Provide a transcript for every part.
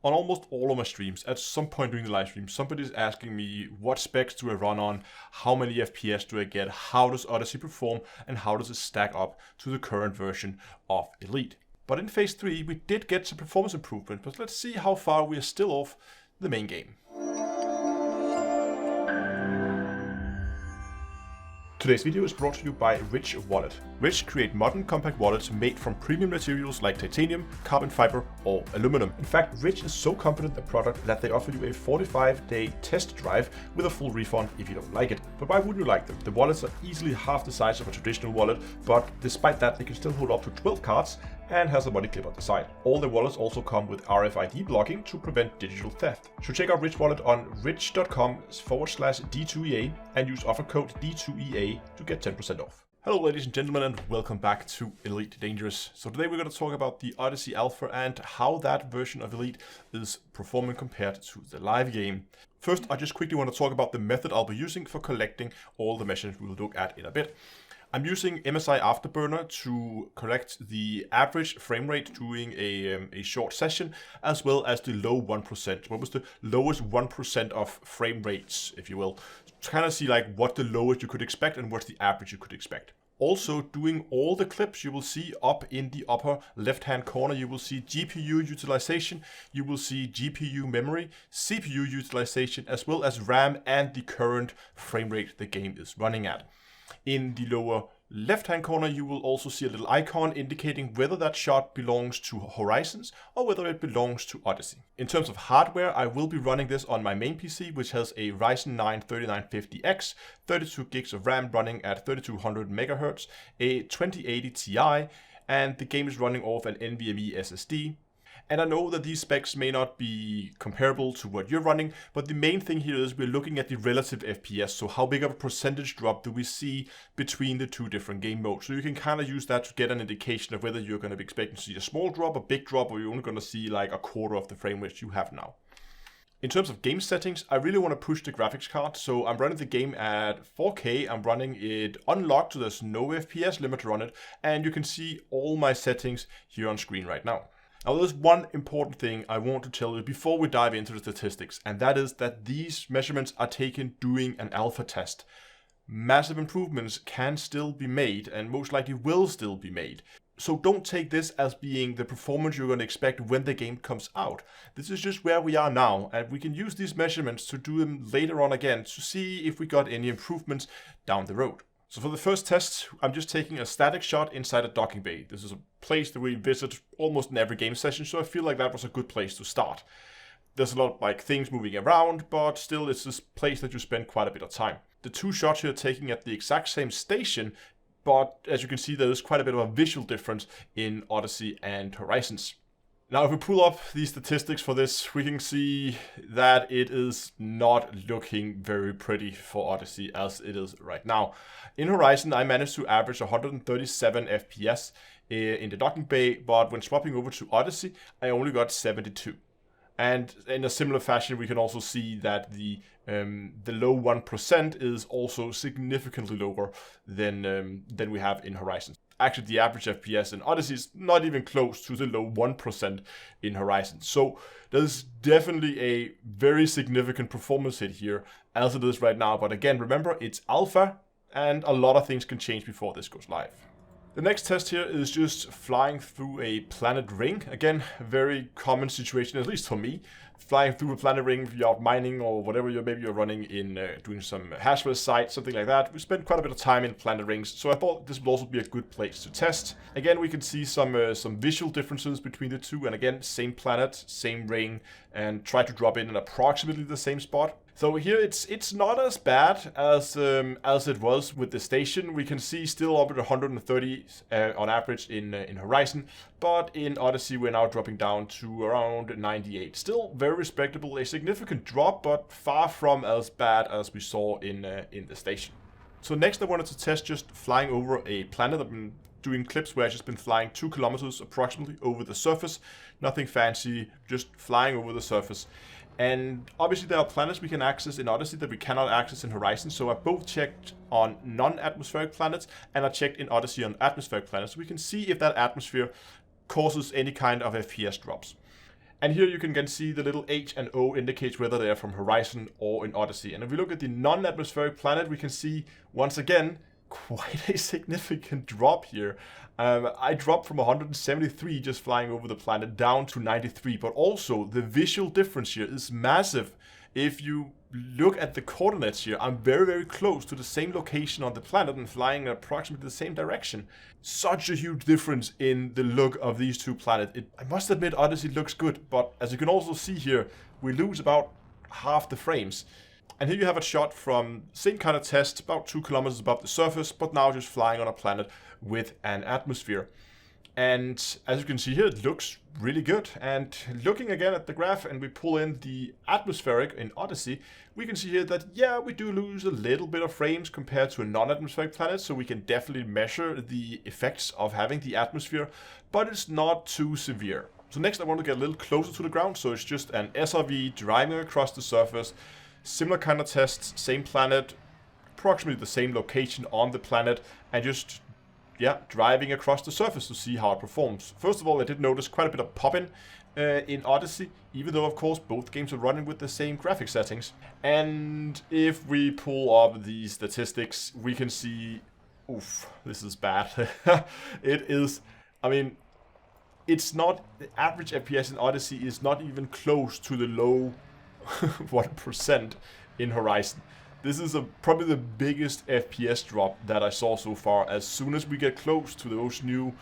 On almost all of my streams, at some point during the live stream, somebody's asking me what specs do I run on, how many FPS do I get, how does Odyssey perform, and how does it stack up to the current version of Elite. But in Phase 3, we did get some performance improvement, but let's see how far we are still off the main game. Today's video is brought to you by Rich Wallet. Rich create modern compact wallets made from premium materials like titanium, carbon fiber, or aluminum. In fact, Rich is so confident in the product that they offer you a 45-day test drive with a full refund if you don't like it. But why would you like them? The wallets are easily half the size of a traditional wallet, but despite that, they can still hold up to 12 cards and has a money clip on the side. All the wallets also come with RFID blocking to prevent digital theft. So check out Rich Wallet on rich.com/D2EA and use offer code D2EA to get 10% off. Hello ladies and gentlemen, and welcome back to Elite Dangerous. So today we're going to talk about the Odyssey Alpha and how that version of Elite is performing compared to the live game. First, I just quickly want to talk about the method I'll be using for collecting all the measurements we'll look at in a bit. I'm using MSI Afterburner to collect the average frame rate during a short session, as well as the low 1%. What was the lowest 1% of frame rates, if you will, to kind of see like what the lowest you could expect and what's the average you could expect. Also, doing all the clips, you will see up in the upper left-hand corner, you will see GPU utilization, you will see GPU memory, CPU utilization, as well as RAM and the current frame rate the game is running at. In the lower left-hand corner, you will also see a little icon indicating whether that shot belongs to Horizons or whether it belongs to Odyssey. In terms of hardware, I will be running this on my main PC, which has a Ryzen 9 3950X, 32 gigs of RAM running at 3200 MHz, a 2080 Ti, and the game is running off an NVMe SSD. And I know that these specs may not be comparable to what you're running, but the main thing here is we're looking at the relative FPS. So how big of a percentage drop do we see between the two different game modes? So you can kind of use that to get an indication of whether you're going to be expecting to see a small drop, a big drop, or you're only going to see like a quarter of the frame rate you have now. In terms of game settings, I really want to push the graphics card, so I'm running the game at 4K, I'm running it unlocked, so there's no FPS limiter on it, and you can see all my settings here on screen right now. Now, there's one important thing I want to tell you before we dive into the statistics, and that is that these measurements are taken during an alpha test. Massive improvements can still be made, and most likely will still be made. So don't take this as being the performance you're going to expect when the game comes out. This is just where we are now, and we can use these measurements to do them later on again to see if we got any improvements down the road. So for the first test, I'm just taking a static shot inside a docking bay. This is a place that we visit almost in every game session, so I feel like that was a good place to start. There's a lot of like things moving around, but still it's this place that you spend quite a bit of time. The two shots here are taking at the exact same station, but as you can see, there is quite a bit of a visual difference in Odyssey and Horizons. Now, if we pull up these statistics for this, we can see that it is not looking very pretty for Odyssey as it is right now. In Horizon, I managed to average 137 FPS in the docking bay, but when swapping over to Odyssey, I only got 72. And in a similar fashion, we can also see that the low 1% is also significantly lower than we have in Horizon. Actually, the average FPS in Odyssey is not even close to the low 1% in Horizon. So there's definitely a very significant performance hit here as it is right now. But again, remember, it's alpha and a lot of things can change before this goes live. The next test here is just flying through a planet ring. Again, very common situation, at least for me. Flying through a planet ring if you're mining or whatever maybe you're running in doing some hash rate sites, something like that. We spent quite a bit of time in planet rings, so I thought this would also be a good place to test. Again, we can see some visual differences between the two, and again, same planet, same ring, and try to drop in approximately the same spot. So here it's not as bad as it was with the station. We can see still up at 130 on average in Horizon, but in Odyssey we're now dropping down to around 98. Still very respectable, a significant drop, but far from as bad as we saw in the station. So next I wanted to test just flying over a planet. I've been doing clips where I've just been flying 2 kilometers approximately over the surface. Nothing fancy, just flying over the surface. And obviously there are planets we can access in Odyssey that we cannot access in Horizon, so I both checked on non-atmospheric planets and I checked in Odyssey on atmospheric planets, so we can see if that atmosphere causes any kind of FPS drops. And here you can again see the little H and O indicates whether they are from Horizon or in Odyssey. And if we look at the non-atmospheric planet, we can see once again quite a significant drop here. I dropped from 173 just flying over the planet down to 93, but also the visual difference here is massive. If you look at the coordinates here, I'm very, very close to the same location on the planet and flying in approximately the same direction. Such a huge difference in the look of these two planets. I must admit, Odyssey looks good, but as you can also see here, we lose about half the frames. And here you have a shot from same kind of test, about 2 kilometers above the surface, but now just flying on a planet with an atmosphere. And as you can see here, it looks really good. And looking again at the graph, and we pull in the atmospheric in Odyssey, we can see here that, yeah, we do lose a little bit of frames compared to a non-atmospheric planet, so we can definitely measure the effects of having the atmosphere, but it's not too severe. So next I want to get a little closer to the ground, so it's just an SRV driving across the surface, similar kind of tests, same planet, approximately the same location on the planet, and just driving across the surface to see how it performs. First of all, I did notice quite a bit of popping in Odyssey, even though of course both games are running with the same graphic settings. And if we pull up the statistics, we can see, oof, this is bad. It is, I mean, it's not, the average FPS in Odyssey is not even close to the low 1% in Horizon. This is probably the biggest FPS drop that I saw so far. As soon as we get close to those new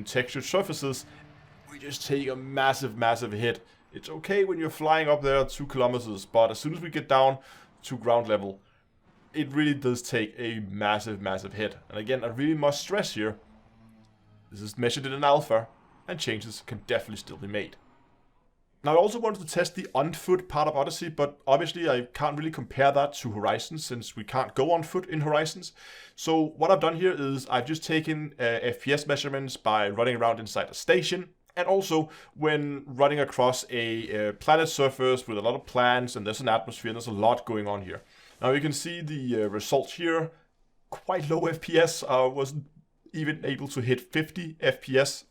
textured surfaces, we just take a massive, massive hit. It's okay when you're flying up there 2 kilometers, but as soon as we get down to ground level, it really does take a massive, massive hit. And again, I really must stress here, this is measured in an alpha, and changes can definitely still be made. Now I also wanted to test the on-foot part of Odyssey, but obviously I can't really compare that to Horizons since we can't go on foot in Horizons. So what I've done here is I've just taken FPS measurements by running around inside a station, and also when running across a planet surface with a lot of plants and there's an atmosphere and there's a lot going on here. Now you can see the results here, quite low FPS. I wasn't even able to hit 50 FPS,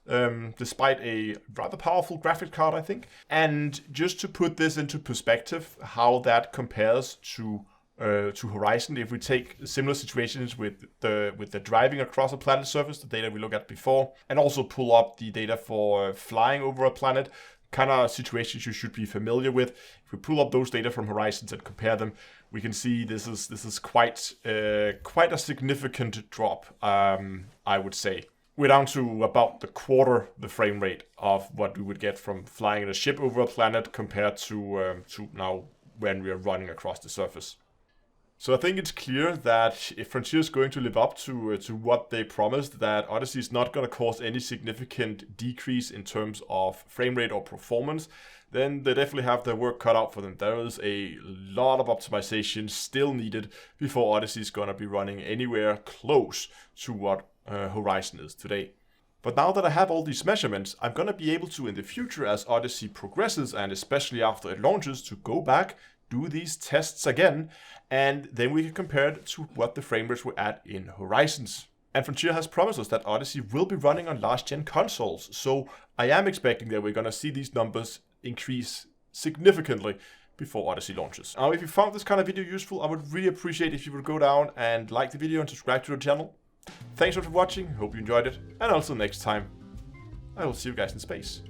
despite a rather powerful graphic card, I think. And just to put this into perspective, how that compares to Horizon, if we take similar situations with the driving across a planet surface, the data we looked at before, and also pull up the data for flying over a planet, kind of situations you should be familiar with. If we pull up those data from Horizons and compare them, we can see this is quite a significant drop, I would say. We're down to about the quarter the frame rate of what we would get from flying in a ship over a planet compared to now when we are running across the surface. So I think it's clear that if Frontier is going to live up to what they promised, that Odyssey is not going to cause any significant decrease in terms of frame rate or performance, then they definitely have their work cut out for them. There is a lot of optimization still needed before Odyssey is going to be running anywhere close to what Horizon is today. But now that I have all these measurements, I'm going to be able to, in the future, as Odyssey progresses, and especially after it launches, to go back, do these tests again, and then we can compare it to what the frame rates were at in Horizons. And Frontier has promised us that Odyssey will be running on last-gen consoles, so I am expecting that we're going to see these numbers increase significantly before Odyssey launches. Now, if you found this kind of video useful, I would really appreciate if you would go down and like the video and subscribe to the channel. Thanks for watching, hope you enjoyed it, and until next time, I will see you guys in space.